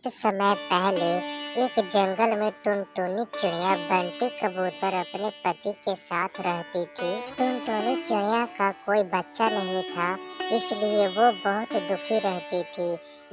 बहुत समय पहले एक जंगल में टुनटुनी चिड़िया बंटी कबूतर अपने पति के साथ रहती थी। टुनटुनी चिड़िया का कोई बच्चा नहीं था, इसलिए वो बहुत दुखी रहती थी।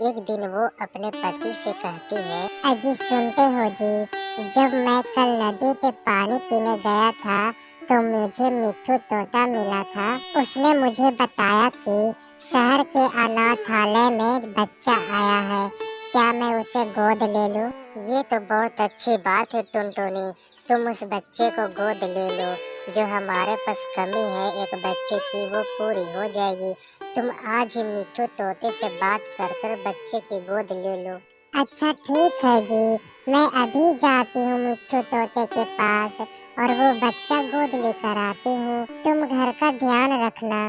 एक दिन वो अपने पति से कहती है, अजी सुनते हो जी, जब मैं कल नदी पे पानी पीने गया था तो मुझे मिट्ठू तोता मिला था। उसने मुझे बताया कि शहर के अनाथालय में बच्चा आया है, क्या मैं उसे गोद ले लूं? ये तो बहुत अच्छी बात है टुनटुनी, तुम उस बच्चे को गोद ले लो। जो हमारे पास कमी है एक बच्चे की वो पूरी हो जाएगी। तुम आज ही मिट्ठू तोते से बात कर बच्चे की गोद ले लो। अच्छा ठीक है जी, मैं अभी जाती हूँ मिट्ठू तोते के पास और वो बच्चा गोद लेकर आती हूँ। तुम घर का ध्यान रखना।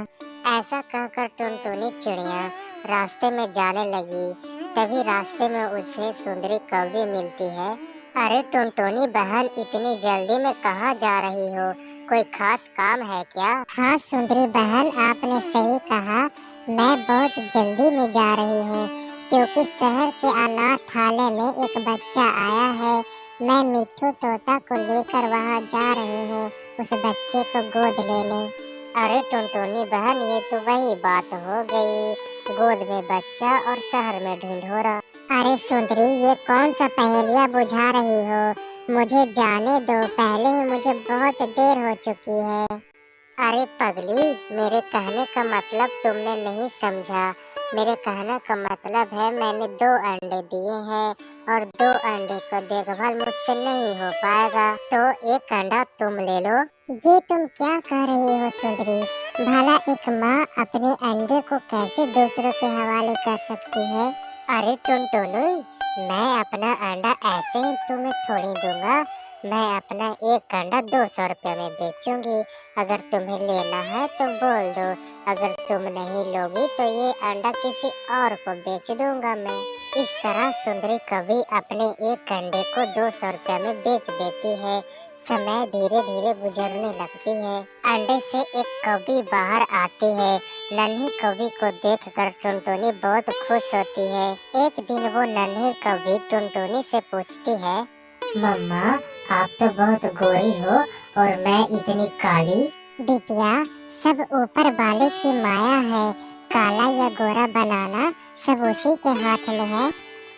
ऐसा कहकर टुनटुनी चिड़िया रास्ते में जाने लगी। तभी रास्ते में उसे सुंदरी कौवी मिलती है। अरे टुनटुनी बहन, इतनी जल्दी में कहाँ जा रही हो? कोई खास काम है क्या? हाँ सुंदरी बहन, आपने सही कहा, मैं बहुत जल्दी में जा रही हूँ क्योंकि शहर के अनाथालय में एक बच्चा आया है। मैं मिट्ठू तोता को लेकर वहाँ जा रही हूँ उस बच्चे को गोद लेने। अरे टुनटुनी बहन, ये तो वही बात हो गई, गोद में बच्चा और शहर में ढिंढोरा। अरे सुंदरी, ये कौन सा पहेलियाँ बुझा रही हो? मुझे जाने दो, पहले ही मुझे बहुत देर हो चुकी है। अरे पगली, मेरे कहने का मतलब तुमने नहीं समझा। मेरे कहने का मतलब है मैंने 2 अंडे दिए हैं और 2 अंडे को देखभाल मुझसे नहीं हो पाएगा, तो 1 अंडा तुम ले लो। ये तुम क्या कह रही हो सुंदरी? भला एक माँ अपने अंडे को कैसे दूसरों के हवाले कर सकती है? अरे टुनटुनी, मैं अपना अंडा ऐसे ही तुम्हें थोड़ी दूंगा। मैं अपना 1 अंडा 200 रुपये में बेचूंगी। अगर तुम्हें लेना है तो बोल दो, अगर तुम नहीं लोगी तो ये अंडा किसी और को बेच दूंगा मैं। इस तरह सुंदरी कभी अपने 1 अंडे को 200 रुपये में बेच देती है। समय धीरे धीरे गुजरने लगती है। अंडे से एक कौवी बाहर आती है। नन्ही कौवी को देखकर टुनटुनी बहुत खुश होती है। एक दिन वो नन्ही कौवी टुनटुनी से पूछती है, मम्मा, आप तो बहुत गोरी हो और मैं इतनी काली। बिटिया, सब ऊपर वाले की माया है, काला या गोरा बनाना सब उसी के हाथ में है।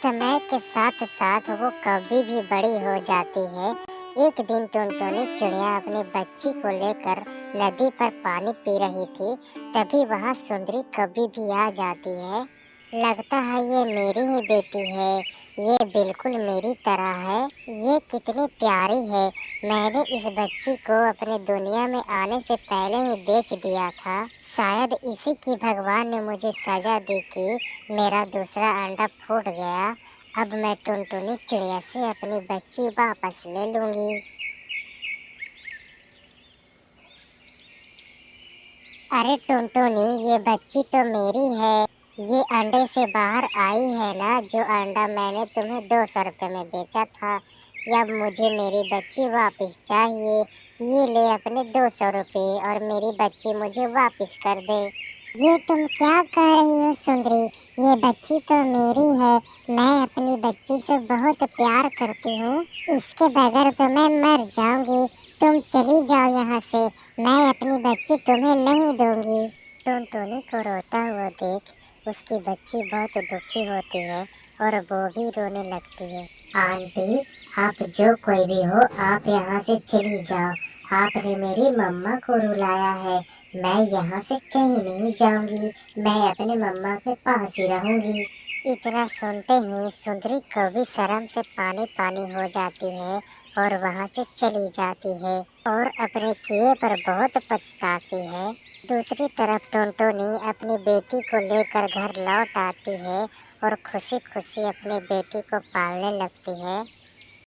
समय के साथ साथ वो कभी भी बड़ी हो जाती है। एक दिन टुनटुनी चिड़िया अपनी बच्ची को लेकर नदी पर पानी पी रही थी, तभी वहाँ सुंदरी कभी भी आ जाती है। लगता है ये मेरी ही बेटी है, ये बिल्कुल मेरी तरह है। ये कितनी प्यारी है। मैंने इस बच्ची को अपने दुनिया में आने से पहले ही बेच दिया था। शायद इसी की भगवान ने मुझे सजा दी कि मेरा दूसरा अंडा फूट गया। अब मैं टुनटुनी चिड़िया से अपनी बच्ची वापस ले लूंगी। अरे टुनटुनी, ये बच्ची तो मेरी है। ये अंडे से बाहर आई है ना, जो अंडा मैंने तुम्हें 200 रुपये में बेचा था। अब मुझे मेरी बच्ची वापस चाहिए। ये ले अपने 200 रुपये और मेरी बच्ची मुझे वापस कर दे। ये तुम क्या कह रही हो सुंदरी? ये बच्ची तो मेरी है। मैं अपनी बच्ची से बहुत प्यार करती हूँ। इसके बगैर तो मैं मर जाऊंगी। तुम चली जाओ यहाँ से, मैं अपनी बच्ची तुम्हें नहीं दूंगी। टुनटुनी को रोता हुआ देख उसकी बच्ची बहुत दुखी होती है और वो भी रोने लगती है। आंटी, आप जो कोई भी हो, आप यहाँ से चली जाओ। आपने मेरी मम्मा को रुलाया है। मैं यहाँ से कहीं नहीं जाऊंगी। मैं अपने मम्मा के पास ही रहूंगी। इतना सुनते ही सुंदरी कभी शर्म से पानी पानी हो जाती है और वहाँ से चली जाती है और अपने किए पर बहुत पछताती है। दूसरी तरफ टुनटुनी अपनी बेटी को लेकर घर लौट आती है और खुशी खुशी अपनी बेटी को पालने लगती है।